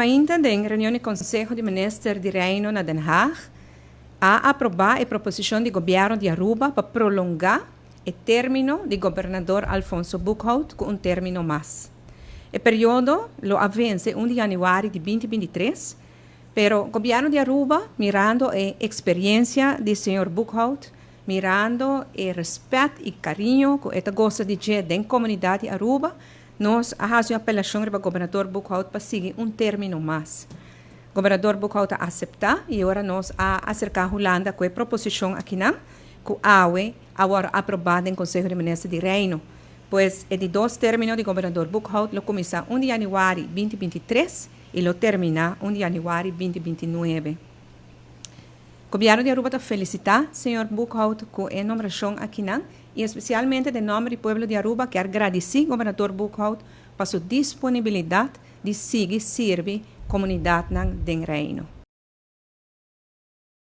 ainda em reunião do Conselho de Ministros de Reino na Den Haag, a aprovar a proposição do governo de Aruba para prolongar o término do governador Alfonso Buchholz com término mais. O período lo avance 1 de janeiro de 2023, pero o governo de Aruba, mirando a experiência do senhor Buchholz, mirando o respeito e carinho que ele gosta de ter da comunidade de Aruba, nós fazemos uma apelação para o governador Buchholz para seguir término mais. O governador Buchholz aceitar e agora nós acercar a Holanda com a proposição aqui não, que agora aprovada em Conselho de Ministros de Reino, pois é de 2 términos do governador Buchholz, lo começa 1 de janeiro de 2023 e lo termina 1 de janeiro de 2029. O governo de Aruba está felicitar o senhor Buchholz com a nomeação aqui não, e especialmente de nome do povo de Aruba, que agradecer ao governador Buchholz por sua disponibilidade de seguir servir a comunidade do reino.